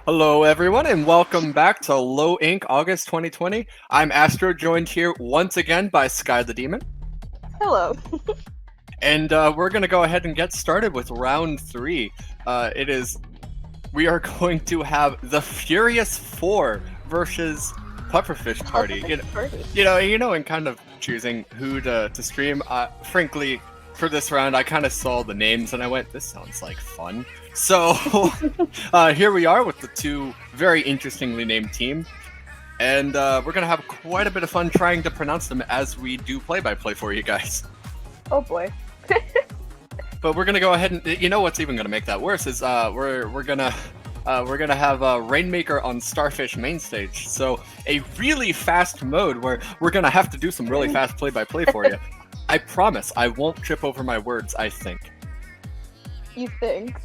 Hello, everyone, and welcome back to Low Inc. August 2020. I'm Astro, joined here once again by Sky the Demon. Hello. And we're going to go ahead and get started with round 3. We are going to have the Furious 4 versus Pufferfish Party. In kind of choosing who to stream. Frankly, for this round, I kind of saw the names and I went, this sounds like fun. So here we are with the two very interestingly named teams. And we're going to have quite a bit of fun trying to pronounce them as we do play-by-play for you guys. Oh boy. But we're gonna go ahead and what's even gonna make that worse is we're gonna have Rainmaker on Starfish main stage. So a really fast mode where we're gonna have to do some really fast play-by-play for you. I promise I won't trip over my words. I think. You think?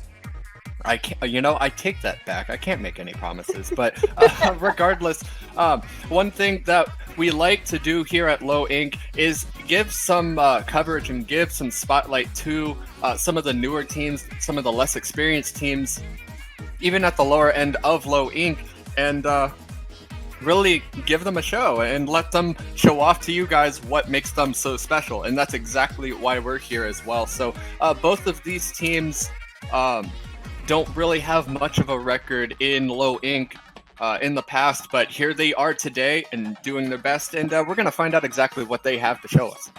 I can't, I take that back. I can't make any promises, but regardless, one thing that we like to do here at Low Inc. is give some coverage and give some spotlight to some of the newer teams, some of the less experienced teams, even at the lower end of Low Inc. and really give them a show and let them show off to you guys what makes them so special. And that's exactly why we're here as well. So both of these teams don't really have much of a record in Low Inc. In the past, but here they are today and doing their best, and we're going to find out exactly what they have to show us.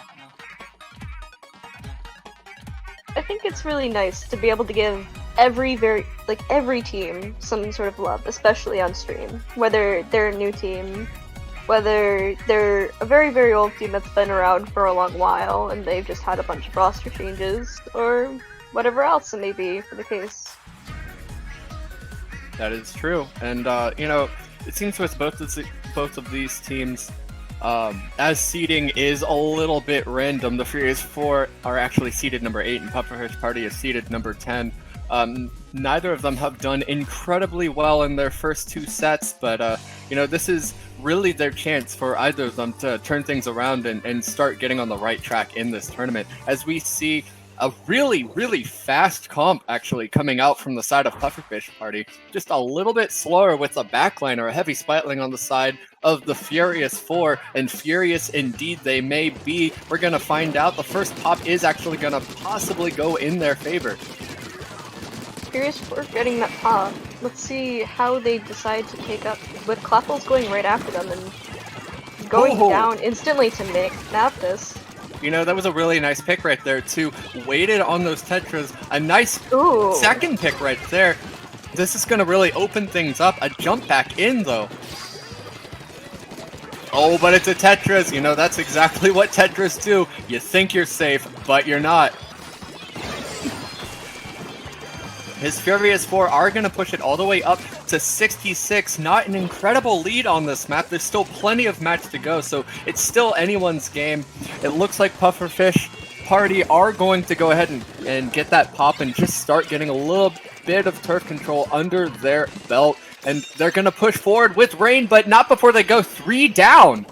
I think it's really nice to be able to give every team some sort of love, especially on stream. Whether they're a new team, whether they're a very, very old team that's been around for a long while and they've just had a bunch of roster changes, or whatever else it may be for the case. That is true, and it seems with both of these teams, as seeding is a little bit random. The Furious 4 are actually seeded number 8, and Pufferfish Party is seeded number 10. Neither of them have done incredibly well in their first two sets, but this is really their chance for either of them to turn things around and start getting on the right track in this tournament. As we see a really, really fast comp actually coming out from the side of Pufferfish Party. Just a little bit slower with a backline or a heavy spitling on the side of the Furious 4, and furious indeed they may be. We're going to find out. The first pop is actually going to possibly go in their favor. Furious 4 getting that pop. Let's see how they decide to take up, with Clapples going right after them and going down instantly to nab this. That was a really nice pick right there, too. Waited on those Tetras. A nice second pick right there. This is going to really open things up. A jump back in, though. Oh, but it's a Tetris. That's exactly what Tetris do. You think you're safe, but you're not. His Furious 4 are going to push it all the way up to 66. Not an incredible lead on this map. There's still plenty of match to go, so it's still anyone's game. It looks like Pufferfish Party are going to go ahead and get that pop and just start getting a little bit of turf control under their belt. And they're going to push forward with Rain, but not before they go 3 down.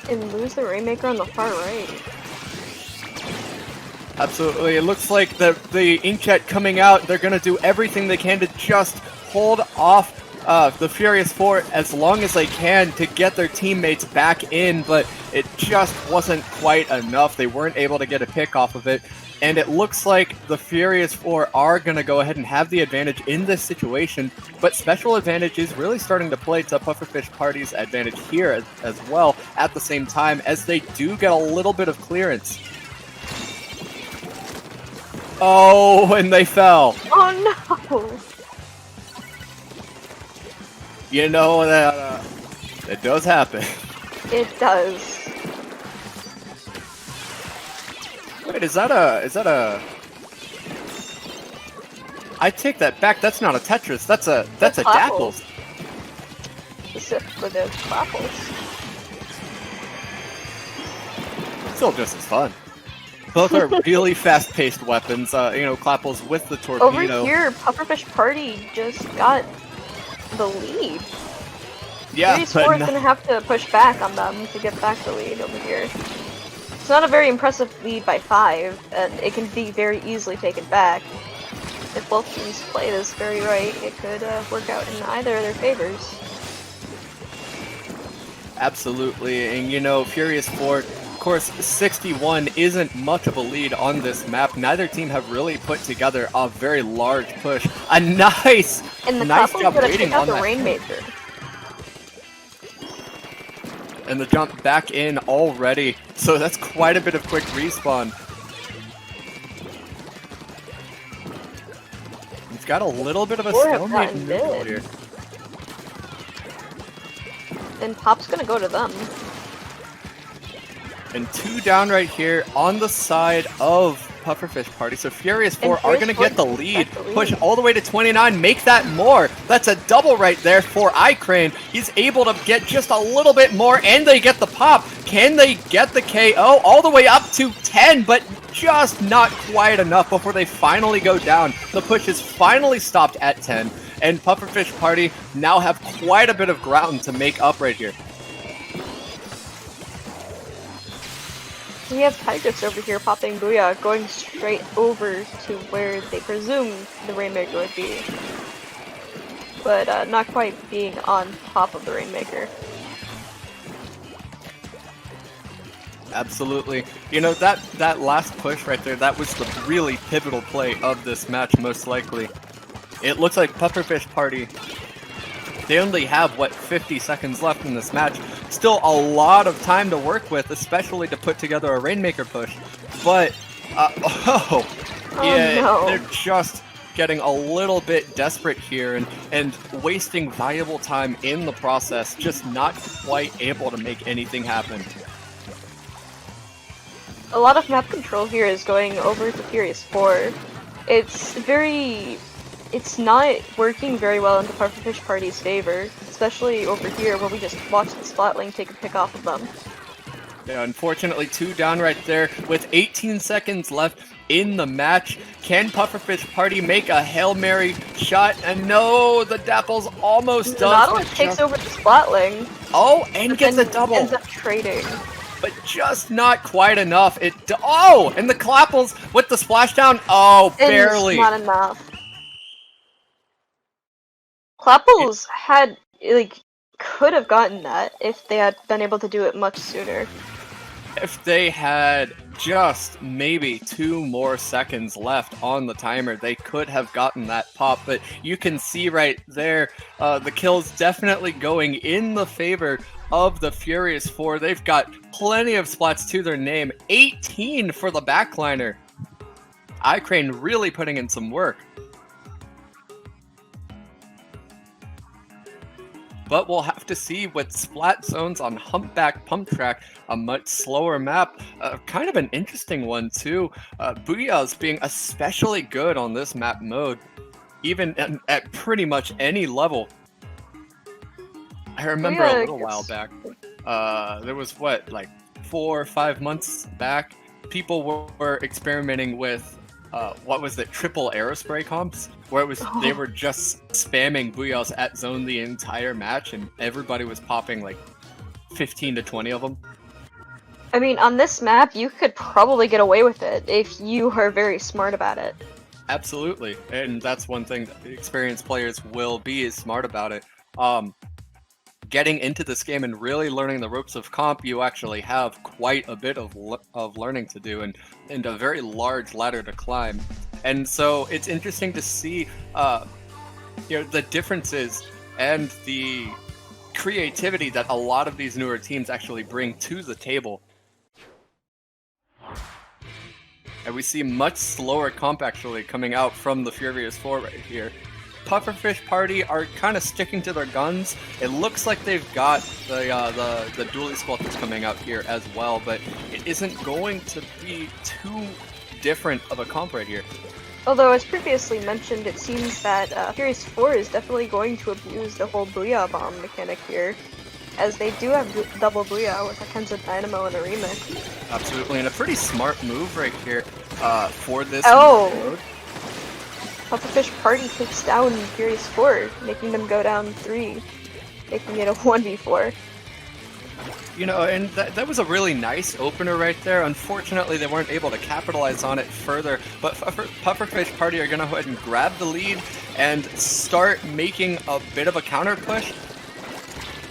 And lose the Rainmaker on the far right. Absolutely. It looks like the Inkjet coming out, they're going to do everything they can to just hold off the Furious 4 as long as they can to get their teammates back in, but it just wasn't quite enough. They weren't able to get a pick off of it, and it looks like the Furious 4 are going to go ahead and have the advantage in this situation, but special advantage is really starting to play to Pufferfish Party's advantage here as well at the same time, as they do get a little bit of clearance. Oh, and they fell. Oh no! That does happen. It does. Wait, is that a... I take that back. That's not a Tetris. That's a Dapples. Specifically those Clapples. Still just as fun. Both are really fast-paced weapons. Clapples with the torpedo. Over here, Pufferfish Party just got the lead. Yeah, Furious 4 is going to have to push back on them to get back the lead over here. It's not a very impressive lead by 5, and it can be very easily taken back. if both teams play this very right, it could work out in either of their favors. Absolutely, and you know, Furious 4, of course, 61 isn't much of a lead on this map. Neither team have really put together a very large push. A nice job waiting on that. Rainmaker. And the jump back in already, so that's quite a bit of quick respawn. He's got a little bit of a stalemate in the middle here. And Pop's gonna go to them. And 2 down right here on the side of Pufferfish Party. So Furious 4 are going to get the lead. Push all the way to 29. Make that more. That's a double right there for Inkling. He's able to get just a little bit more, and they get the pop. Can they get the KO? All the way up to 10, but just not quite enough before they finally go down. The push is finally stopped at 10, and Pufferfish Party now have quite a bit of ground to make up right here. We have Tigers over here popping Booyah, going straight over to where they presumed the Rainmaker would be. But not quite being on top of the Rainmaker. Absolutely. You know, that last push right there, that was the really pivotal play of this match, most likely. It looks like Pufferfish Party, they only have, what, 50 seconds left in this match. Still a lot of time to work with, especially to put together a Rainmaker push. But, no. They're just getting a little bit desperate here and wasting valuable time in the process, just not quite able to make anything happen. A lot of map control here is going over to Furious 4. It's not working very well into Pufferfish Party's favor, especially over here where we just watched the Splatling take a pick off of them. Yeah, unfortunately 2 down right there with 18 seconds left in the match. Can Pufferfish Party make a Hail Mary shot? And no, the Dapple's almost done. Nautilus takes over the Splatling. Oh, and gets a double. Ends up trading. But just not quite enough. And the Clapples with the splashdown. Oh, barely. It's not enough. Clapples could have gotten that if they had been able to do it much sooner. If they had just maybe 2 more seconds left on the timer, they could have gotten that pop. But you can see right there, the kill's definitely going in the favor of the Furious 4. They've got plenty of splats to their name. 18 for the backliner. Inkling really putting in some work. But we'll have to see with splat zones on Humpback Pump Track, a much slower map. Kind of an interesting one too. Booyah's being especially good on this map mode, even at pretty much any level. I remember a little while back, there was like 4 or 5 months back, people were experimenting with what was it, triple aerospray comps, where they were just spamming Booyahs at zone the entire match, and everybody was popping like 15 to 20 of them. I mean, on this map, you could probably get away with it if you are very smart about it. Absolutely, and that's one thing that experienced players will be is smart about it. Getting into this game and really learning the ropes of comp, you actually have quite a bit of learning to do and a very large ladder to climb. And so it's interesting to see the differences and the creativity that a lot of these newer teams actually bring to the table. And we see much slower comp actually coming out from the Furious 4 right here. Pufferfish Party are kind of sticking to their guns. It looks like they've got the dually squad that's coming out here as well, but it isn't going to be too different of a comp right here. Although, as previously mentioned, it seems that Furious 4 is definitely going to abuse the whole Booyah Bomb mechanic here, as they do have double Booyah with a Kenza Dynamo and a remix. Absolutely, and a pretty smart move right here for this mode. Pufferfish Party takes down Furious 4, making them go down 3, making it a 1v4. You know, and that was a really nice opener right there. Unfortunately, they weren't able to capitalize on it further, but Pufferfish Party are going to go ahead and grab the lead and start making a bit of a counter push.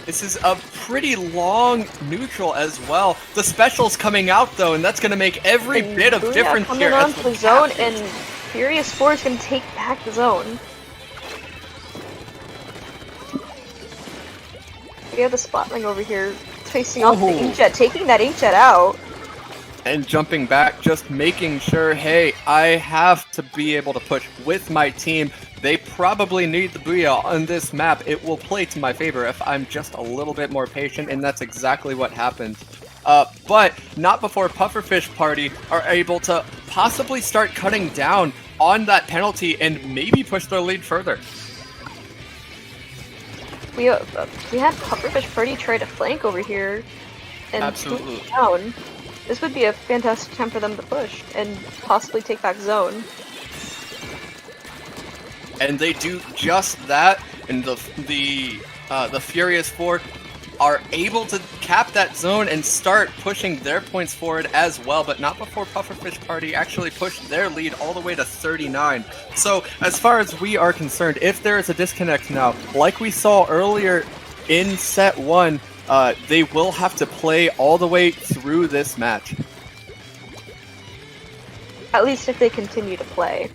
This is a pretty long neutral as well. The special's coming out though, and that's going to make every bit of difference here. Coming on the zone, and Furious 4 is going to take back the zone. We have the Splatling over here facing off the Inkjet, taking that Inkjet out. And jumping back, just making sure, hey, I have to be able to push with my team. They probably need the Booyah on this map. It will play to my favor if I'm just a little bit more patient, and that's exactly what happened. But not before Pufferfish Party are able to possibly start cutting down on that penalty and maybe push their lead further. We had Pufferfish Party try to flank over here and absolutely down. This would be a fantastic time for them to push and possibly take back zone. And they do just that, and the Furious 4 are able to cap that zone and start pushing their points forward as well, but not before Pufferfish Party actually pushed their lead all the way to 39. So, as far as we are concerned, if there is a disconnect now, like we saw earlier in set 1, they will have to play all the way through this match. At least if they continue to play.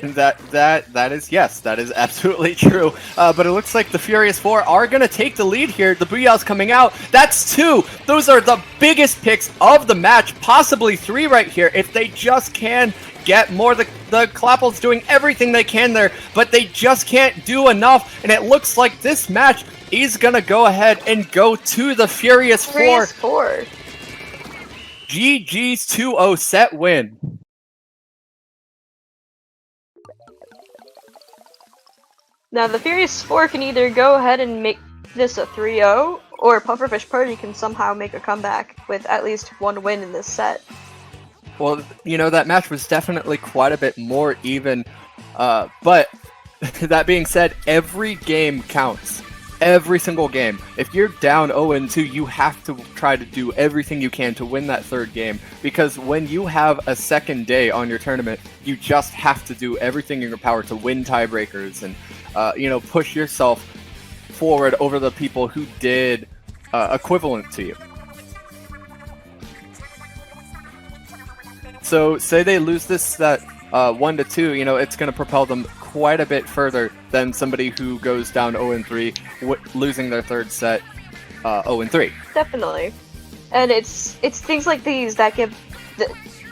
That is, yes, that is absolutely true. But it looks like the Furious 4 are going to take the lead here. The Booyah's coming out. That's 2. Those are the biggest picks of the match, possibly 3 right here, if they just can get more. The Clapples doing everything they can there, but they just can't do enough, and it looks like this match is going to go ahead and go to the Furious 4. GG's 2-0 set win. Now the Furious 4 can either go ahead and make this a 3-0, or Pufferfish Party can somehow make a comeback with at least 1 win in this set. Well, you know, that match was definitely quite a bit more even, but that being said, every game counts. Every single game. If you're down 0-2, you have to try to do everything you can to win that 3rd game, because when you have a second day on your tournament, you just have to do everything in your power to win tiebreakers and you know, push yourself forward over the people who did equivalent to you. So, say they lose this set 1-2, you know, it's going to propel them quite a bit further than somebody who goes down 0-3, losing their 3rd set 0-3. Definitely. And it's things like these that give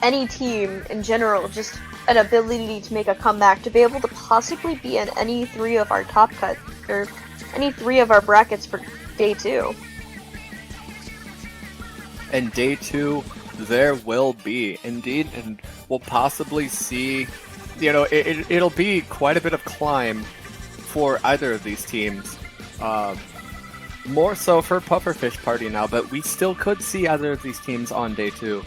any team in general just an ability to make a comeback, to be able to possibly be in any 3 of our top cut, or any 3 of our brackets for day 2. And day 2, there will be, indeed, and we'll possibly see, you know, it'll be quite a bit of climb for either of these teams. More so for Pufferfish Party now, but we still could see either of these teams on day 2.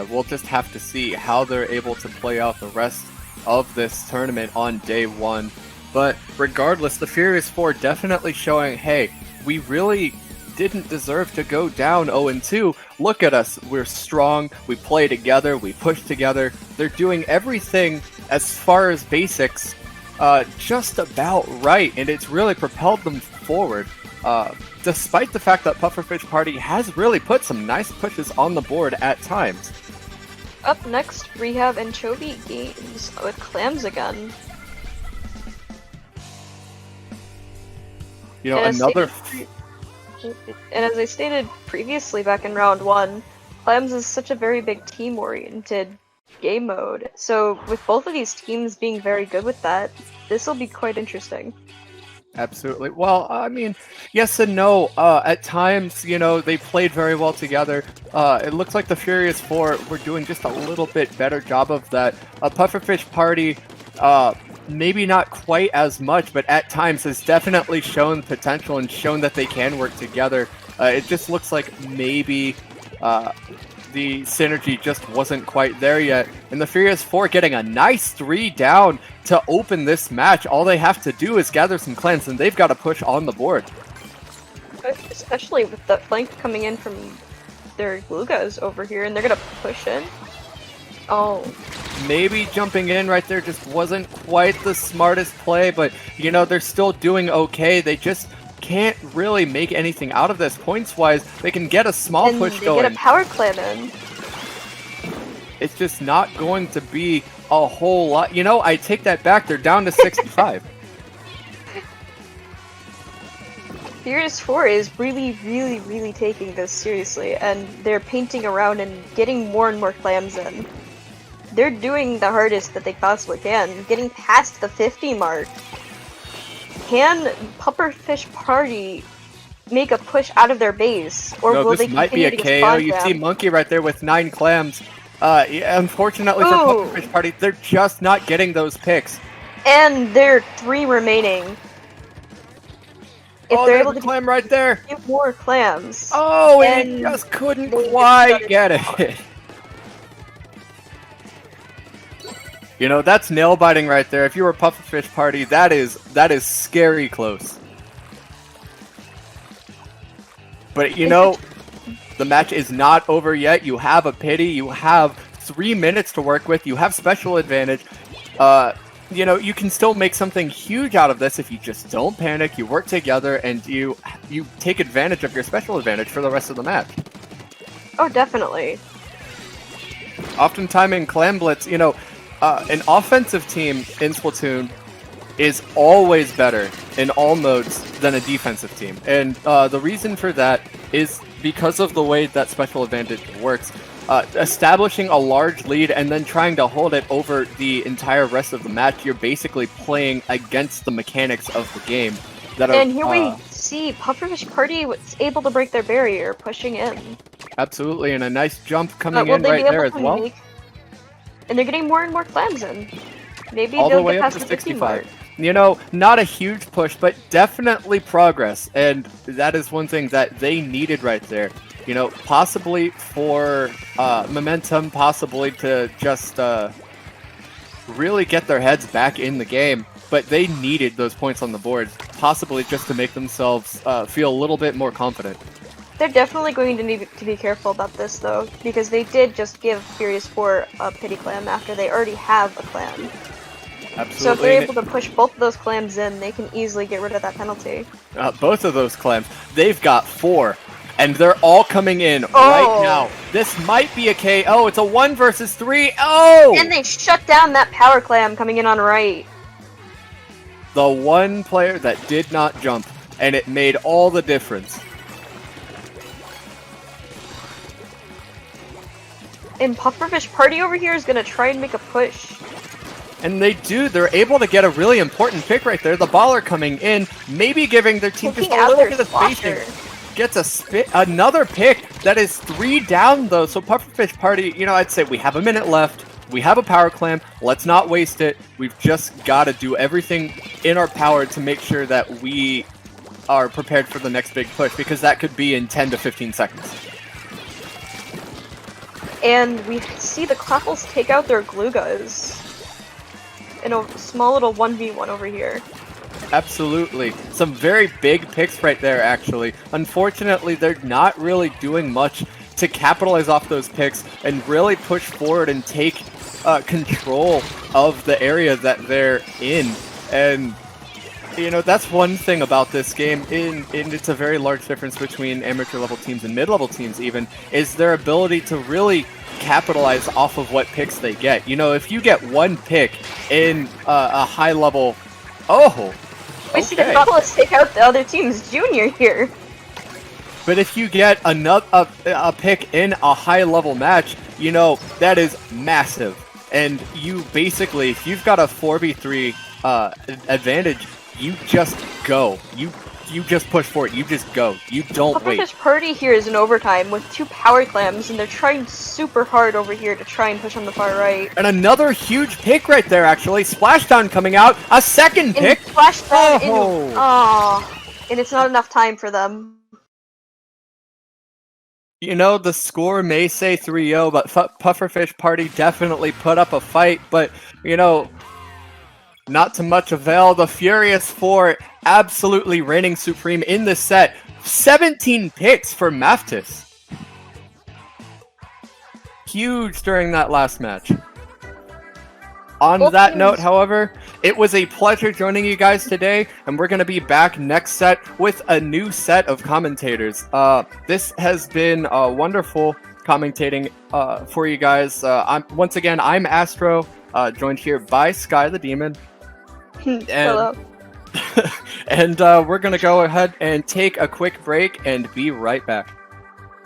We'll just have to see how they're able to play out the rest of this tournament on day 1. But regardless, the Furious 4 definitely showing, hey, we really didn't deserve to go down 0-2. Look at us, we're strong, we play together, we push together. They're doing everything as far as basics just about right, and it's really propelled them forward. Despite the fact that Pufferfish Party has really put some nice pushes on the board at times. Up next, we have Anchovy Games with Clams again. You know, another... And as I stated previously back in round 1, Clams is such a very big team-oriented game mode. So with both of these teams being very good with that, this will be quite interesting. Absolutely. Well, I mean, yes and no. At times, you know, they played very well together. It looks like the Furious 4 were doing just a little bit better job of that. Pufferfish Party, maybe not quite as much, but at times has definitely shown potential and shown that they can work together. It just looks like maybe the synergy just wasn't quite there yet. And the Furious 4 getting a nice 3 down to open this match. All they have to do is gather some clans, and they've got to push on the board. Especially with the flank coming in from their Glugas over here, and they're gonna push in. Oh. Maybe jumping in right there just wasn't quite the smartest play, but you know, they're still doing okay. They just can't really make anything out of this. Points-wise, they can get a small And push they going. get a power clam in. It's just not going to be a whole lot. You know, I take that back. They're down to 65. Furious 4 is really taking this seriously, and they're painting around and getting more and more clams in. They're doing the hardest that they possibly can, getting past the 50 mark. Can Pufferfish Party make a push out of their base, or No, will this they might be continue a to get KO. spawn You clam? see Monkey right there with 9 clams. Yeah, unfortunately for Ooh. Pufferfish Party, they're just not getting those picks. And there are 3 remaining. If Oh, they're there's able a to clam right there. get more clams. Oh, and he And just couldn't they quite started get it. You know, that's nail biting right there. If you were Pufferfish Party, that is scary close. But you know, the match is not over yet. You have a pity. You have 3 minutes to work with. You have special advantage. You know, you can still make something huge out of this if you just don't panic. You work together and you take advantage of your special advantage for the rest of the match. Oh, definitely. Oftentimes in Clam Blitz, you know, an offensive team in Splatoon is always better in all modes than a defensive team. And the reason for that is because of the way that special advantage works. Establishing a large lead and then trying to hold it over the entire rest of the match, you're basically playing against the mechanics of the game. And here we see Pufferfish Party was able to break their barrier, pushing in. Absolutely, and a nice jump coming Will in they right be there able as to well. And they're getting more and more clams in. Maybe All they'll the way get up past to the 50 mark. 65. You know, not a huge push, but definitely progress, and that is one thing that they needed right there. You know, possibly for momentum, possibly to just really get their heads back in the game, but they needed those points on the board, possibly just to make themselves feel a little bit more confident. They're definitely going to need to be careful about this, though, because they did just give Furious 4 a pity clam after they already have a clam. Absolutely. So if they're able to push both of those clams in, they can easily get rid of that penalty. Both of those clams, they've got 4. And they're all coming in right now. This might be a KO. It's a 1 versus 3. Oh! And they shut down that power clam coming in on right. The one player that did not jump, and it made all the difference. And Pufferfish Party over here is going to try and make a push. And they do. They're able to get a really important pick right there. The baller coming in, maybe giving their team just a little bit of spacing. Gets another pick. That is 3 down, though. So Pufferfish Party, you know, I'd say we have a minute left. We have a power clam. Let's not waste it. We've just got to do everything in our power to make sure that we are prepared for the next big push, because that could be in 10 to 15 seconds. And we see the Clapples take out their Glugas in a small little 1v1 over here. Absolutely. Some very big picks right there, actually. Unfortunately, they're not really doing much to capitalize off those picks and really push forward and take control of the area that they're in. And, you know, that's one thing about this game, and it's a very large difference between amateur level teams and mid-level teams even, is their ability to really capitalize off of what picks they get. You know, if you get one pick in a high level... Oh! We see the Clapples take out the other team's junior here. But if you get a pick in a high-level match, you know, that is massive. And you basically, if you've got a 4v3 advantage, you just go. You just push for it. You just go. You don't wait. Pufferfish Party here is in overtime with 2 power clams, and they're trying super hard over here to try and push on the far right. And another huge pick right there, actually. Splashdown coming out. A second pick. Splashdown in... Aww. And it's not enough time for them. You know, the score may say 3-0, but Pufferfish Party definitely put up a fight. But, you know, not to much avail. The Furious 4 absolutely reigning supreme in this set. 17 picks for Maftis. Huge during that last match. On Both that teams- note, however, it was a pleasure joining you guys today, and we're going to be back next set with a new set of commentators. This has been wonderful commentating for you guys. Once again, I'm Astro, joined here by Sky the Demon. Hello. And we're going to go ahead and take a quick break and be right back.